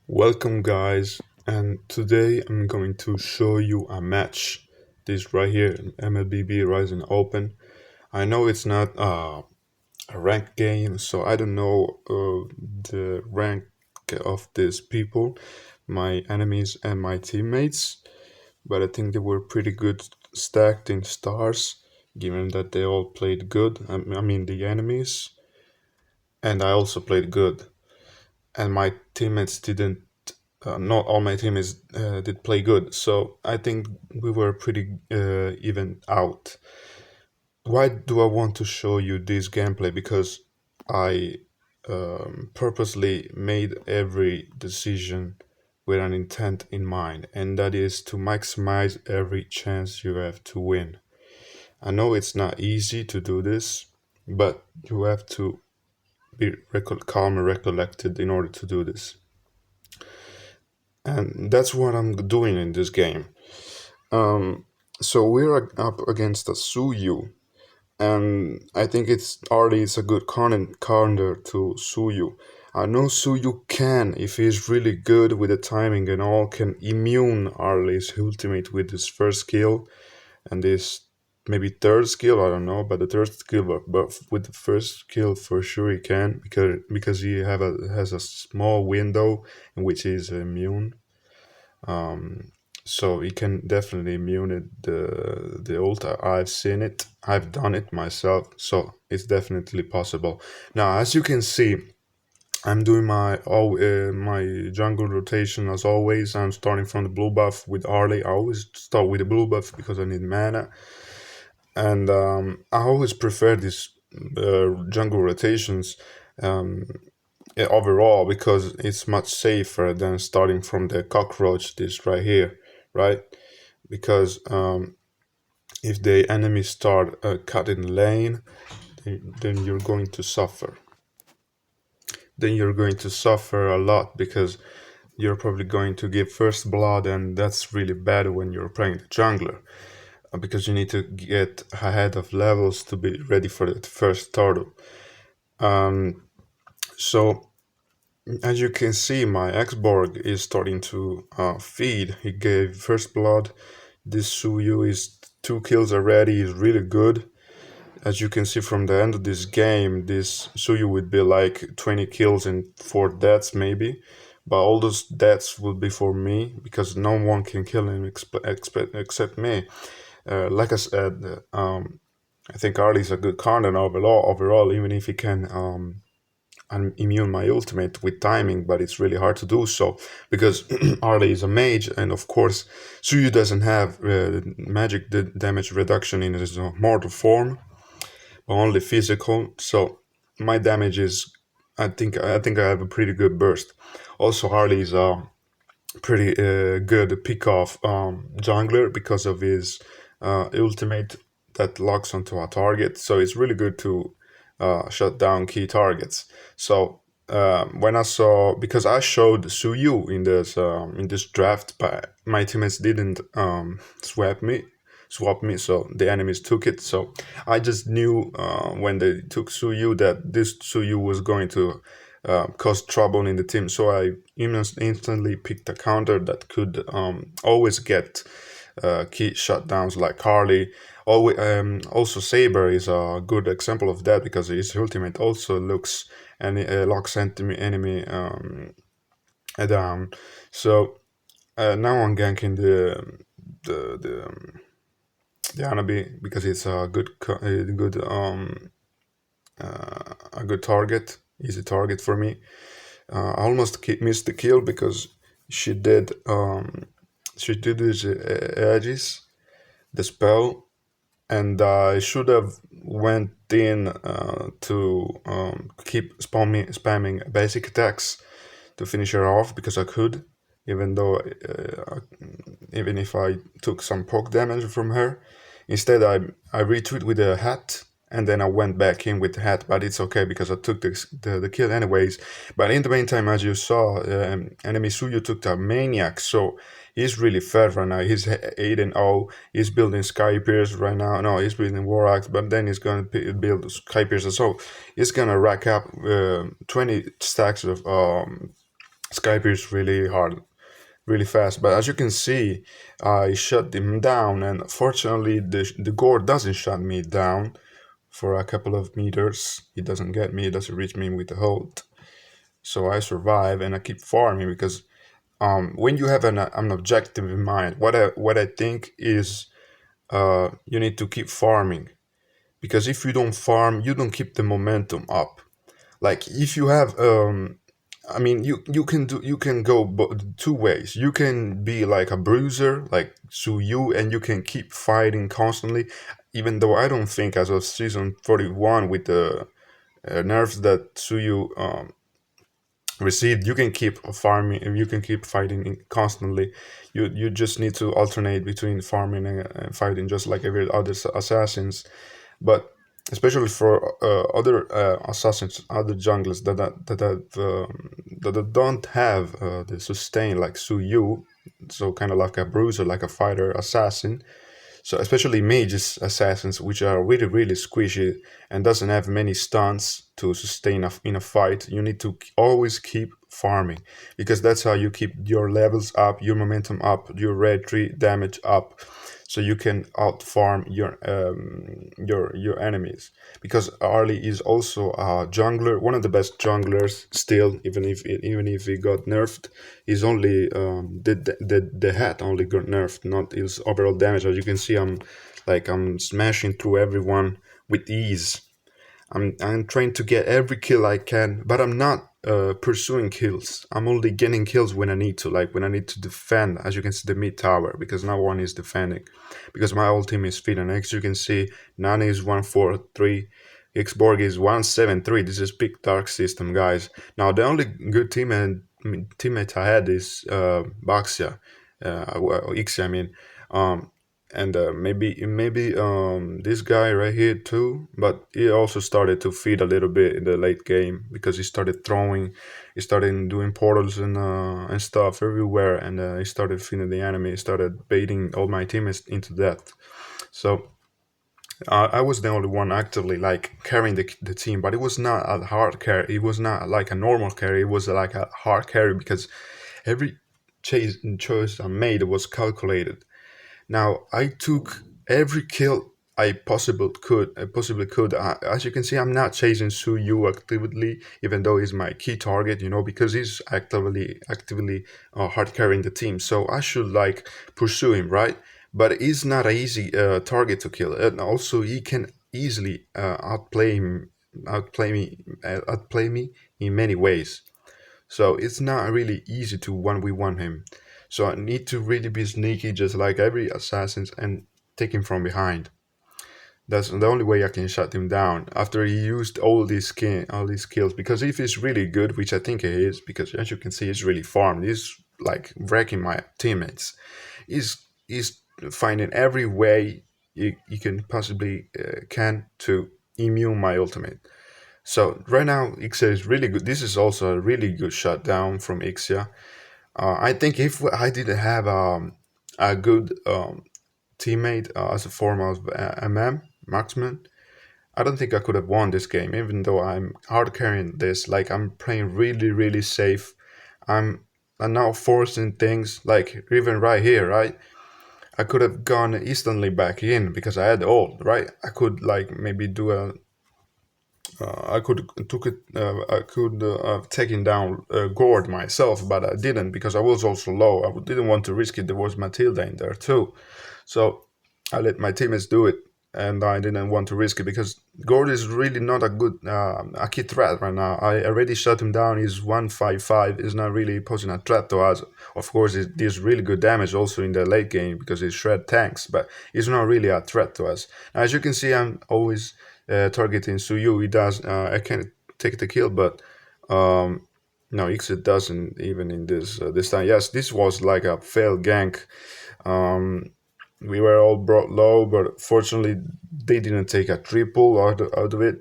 Welcome guys, and today I'm going to show you a match. This right here, MLBB Rising Open. I know it's not a ranked game, so I don't know the rank of these people, my enemies and my teammates, but I think they were pretty good stacked in stars, given that they all played good. I mean the enemies, and I also played good, and my teammates didn't not all my teammates did play good. So I think we were pretty even out. Why do I want to show you this gameplay? Because I purposely made every decision with an intent in mind, and that is to maximize every chance you have to win. I know it's not easy to do this, but you have to be calm and recollected in order to do this. And that's what I'm doing in this game. So we're up against a Suyu, and I think it's a good counter to Suyu. I know Suyu can, if he's really good with the timing and all, can immune Arley's ultimate with his first skill and this maybe third skill. I don't know, but the third skill, but with the first skill for sure he can because he has a small window in which he's immune. So he can definitely immune it, the ult. I've seen it. I've done it myself. So it's definitely possible. Now, as you can see, I'm doing my jungle rotation as always. I'm starting from the blue buff with Arley. I always start with the blue buff because I need mana, and I always prefer these jungle rotations. Overall, because it's much safer than starting from the cockroach, this right here, right? Because if the enemies start cutting lane, then you're going to suffer. Then you're going to suffer a lot because you're probably going to give first blood, and that's really bad when you're playing the jungler because you need to get ahead of levels to be ready for the first turtle. So as you can see, my Xborg is starting to feed. He gave first blood. This Suyu is 2 kills already. He's really good. As you can see from the end of this game, this Suyu would be like 20 kills and 4 deaths maybe. But all those deaths would be for me because no one can kill him except me. Like I said, I think Arley's a good content overall, even if he can I'm immune my ultimate with timing, but it's really hard to do so because Arley is a mage, and of course Suyu doesn't have magic damage reduction in his mortal form, only physical. So my damage is, I think I have a pretty good burst. Also, Harley is a pretty good pick off jungler because of his ultimate that locks onto a target. So it's really good to shut down key targets. So when I saw, because I showed Suyu in this draft, but my teammates didn't swap me, so the enemies took it. So I just knew when they took Suyu that this Suyu was going to cause trouble in the team. So I instantly picked a counter that could always get key shutdowns like Harley. Also, Saber is a good example of that because his ultimate also looks and locks enemy down. So now I'm ganking the Anabi because it's a good target, easy target for me. I almost missed the kill because she did his edges, the spell, and I should have went in to keep spamming basic attacks to finish her off because I could, even though even if I took some poke damage from her. Instead, I retreat with a hat, and then I went back in with the hat, but it's okay because I took the kill anyways. But in the meantime, as you saw, enemy Suyu took the maniac, so he's really fat right now. He's 8-0. He's building Sky Pierce right now. No, he's building War Axe, but then he's gonna build Sky Pierce. So he's gonna rack up 20 stacks of Skype is really hard, really fast. But as you can see, I shut him down, and fortunately, the gore doesn't shut me down for a couple of meters. He doesn't get me, he doesn't reach me with the hold. So I survive and I keep farming because when you have an objective in mind, what I think is you need to keep farming because if you don't farm, you don't keep the momentum up. Like if you have I mean, you can go two ways. You can be like a bruiser, like Suyu, and you can keep fighting constantly. Even though I don't think, as of season 41, with the nerfs that Suyu received, you can keep farming, you can keep fighting constantly. You just need to alternate between farming and fighting, just like every other assassins. But especially for other assassins, other junglers that don't have the sustain like Su Yu, so kind of like a bruiser, like a fighter assassin. So especially mages assassins, which are really really squishy and doesn't have many stunts to sustain in a fight, you need to always keep farming because that's how you keep your levels up, your momentum up, your red tree damage up, so you can out farm your enemies. Because Arlie is also a jungler, one of the best junglers still, even if he got nerfed. He's only the hat only got nerfed, not his overall damage. As you can see, I'm smashing through everyone with ease. I'm trying to get every kill I can, but I'm not pursuing kills. I'm only getting kills when I need to, like when I need to defend, as you can see, the mid tower, because no one is defending. Because my whole team is fit, and as you can see, Nani is 143, Xborg is 173. This is big dark system, guys. Now, the only good teammate I had is Baxia, Ixia, I mean. Um, and maybe this guy right here too, but he also started to feed a little bit in the late game because he started throwing, he started doing portals and stuff everywhere, and he started feeding the enemy, he started baiting all my teammates into death. So I was the only one actively like carrying the team, but it was not a hard carry, it was not like a normal carry, it was like a hard carry because every choice I made was calculated. Now I took every kill I possibly could. As you can see, I'm not chasing Su Yu actively, even though he's my key target. Because he's actively hard carrying the team. So I should like pursue him, right? But he's not an easy target to kill, and also he can easily outplay me in many ways. So it's not really easy to 1v1 him. So I need to really be sneaky, just like every assassin, and take him from behind. That's the only way I can shut him down after he used all these skills. Because if he's really good, which I think he is, because as you can see, he's really farmed. He's like wrecking my teammates. He's finding every way you can possibly can to immune my ultimate. So right now, Ixia is really good. This is also a really good shutdown from Ixia. I think if I didn't have a good teammate as a form of marksman, I don't think I could have won this game. Even though I'm hard carrying this, like I'm playing really really safe. I'm I'm now forcing things like even right here, right? I could have gone instantly back in because I had ult, right? I could like maybe do a I could took it. I could have taken down Gord myself, but I didn't because I was also low. I didn't want to risk it. There was Matilda in there too, so I let my teammates do it, and I didn't want to risk it because Gord is really not a key threat right now. I already shut him down. He's 155. He's not really posing a threat to us. Of course, it deals really good damage also in the late game because he shred tanks, but he's not really a threat to us. As you can see, I'm always targeting Suyu. He does. I can take the kill, but no, Ixia doesn't even in this time. Yes, this was like a failed gank. Um, we were all brought low, but fortunately they didn't take a triple out of it.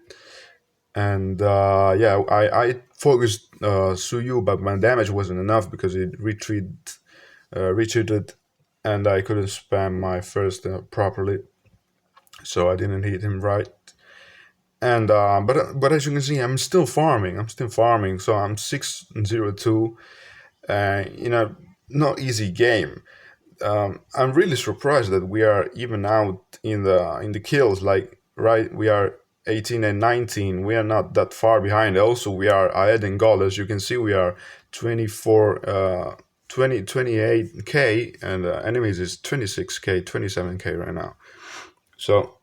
And yeah, I focused Suyu, but my damage wasn't enough because it retreated, and I couldn't spam my first properly, so I didn't hit him right. And but as you can see, I'm still farming. I'm still farming. So I'm 602. in a not easy game. I'm really surprised that we are even out in the kills. Like, right, we are 18 and 19. We are not that far behind. Also, we are ahead in goal. As you can see, we are 24, 28k, and enemies is 26k, 27k right now. So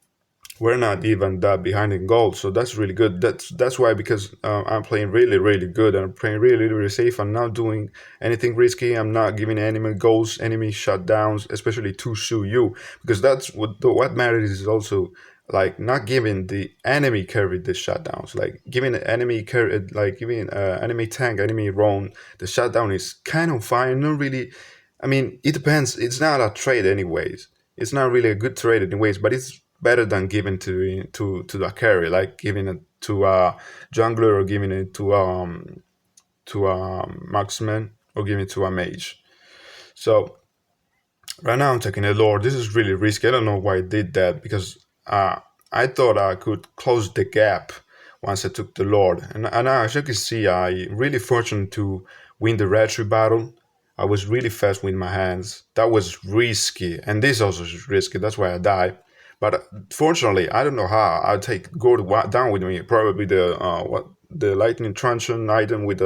we're not even that behind in gold, so that's really good. That's why, because I'm playing really really good, and I'm playing really really safe. I'm not doing anything risky. I'm not giving enemy goals, enemy shutdowns, especially to Suyou, because that's what matters is also like not giving the enemy carry the shutdowns, like giving the enemy carry, like giving enemy tank, enemy roam the shutdown is kind of fine, not really. I mean, it depends. It's not a trade anyways. It's not really a good trade anyways, but it's better than giving to the carry, like giving it to a jungler or giving it to a marksman or giving it to a mage. So right now I'm taking a lord. This is really risky. I don't know why I did that, because I thought I could close the gap once I took the lord. And as you can see, I really fortunate to win the retry battle. I was really fast with my hands. That was risky, and this also is risky. That's why I died. But fortunately, I don't know how. I take gold down with me. Probably the lightning truncheon item with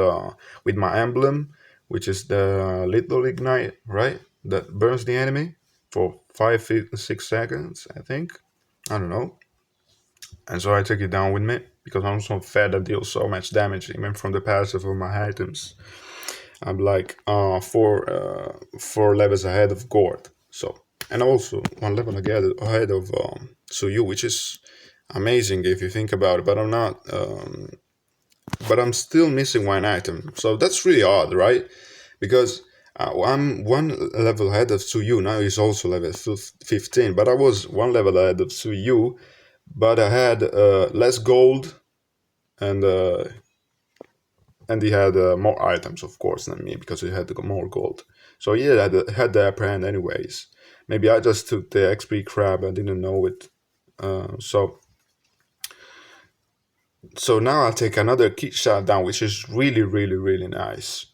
my emblem, which is the little ignite, right? That burns the enemy for 6 seconds, I think. I don't know. And so I take it down with me because I'm so fat that deals so much damage, even from the passive of my items. I'm like four levels ahead of Gord. So, and also one level ahead of Suyu, which is amazing if you think about it. But I'm not. But I'm still missing one item. So that's really odd, right? Because I'm one level ahead of Suyu. Now he's also level 15. But I was one level ahead of Suyu, but I had less gold, and he had more items, of course, than me, because he had more gold. So yeah, had the upper hand anyways. Maybe I just took the XP crab and didn't know it. So now I'll take another key shot down, which is really really really nice.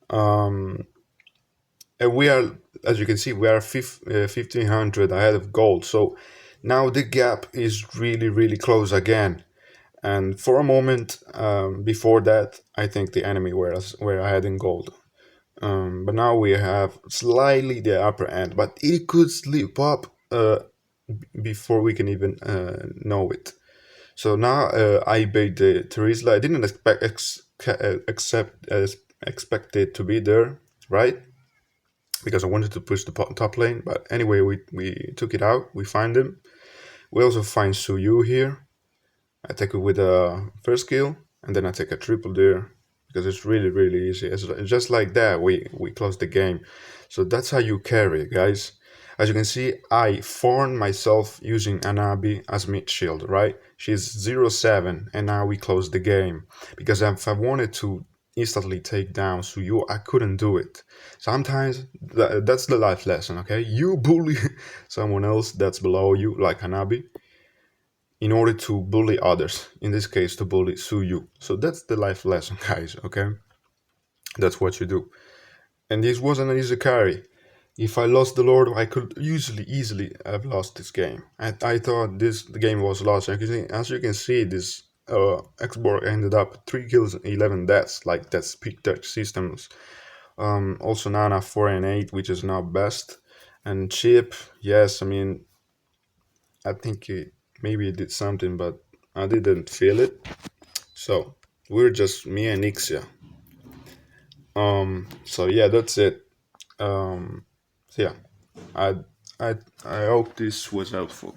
And we are, as you can see, we are 1500 ahead of gold. So now the gap is really really close again. And for a moment before that, I think the enemy were ahead in gold. But now we have slightly the upper end, but it could slip up before we can even know it. So now I bait the Terizla. I didn't expect it to be there, right? Because I wanted to push the top lane. But anyway, we took it out. We find him. We also find Suyu here. I take it with a first kill, and then I take a triple there, because it's really really easy. It's just like that we close the game. So that's how you carry, guys. As you can see, I farmed myself using Anabi as mid shield, right? She's 0-7, and now we close the game. Because if I wanted to instantly take down Suyu, I couldn't do it. Sometimes that's the life lesson, okay? You bully someone else that's below you, like Hanabi, in order to bully others. In this case, to bully Suyu. So that's the life lesson, guys, okay? That's what you do. And this wasn't an easy carry. If I lost the Lord, I could easily have lost this game. I thought the game was lost. As you can see, this Xborg ended up 3 kills, 11 deaths. Like, that's peak touch systems. Also Nana 4 and 8, which is now best. And Chip, yes, I mean, I think maybe it did something, but I didn't feel it. So we're just me and Ixia. So yeah, that's it. So yeah, I I hope this was helpful.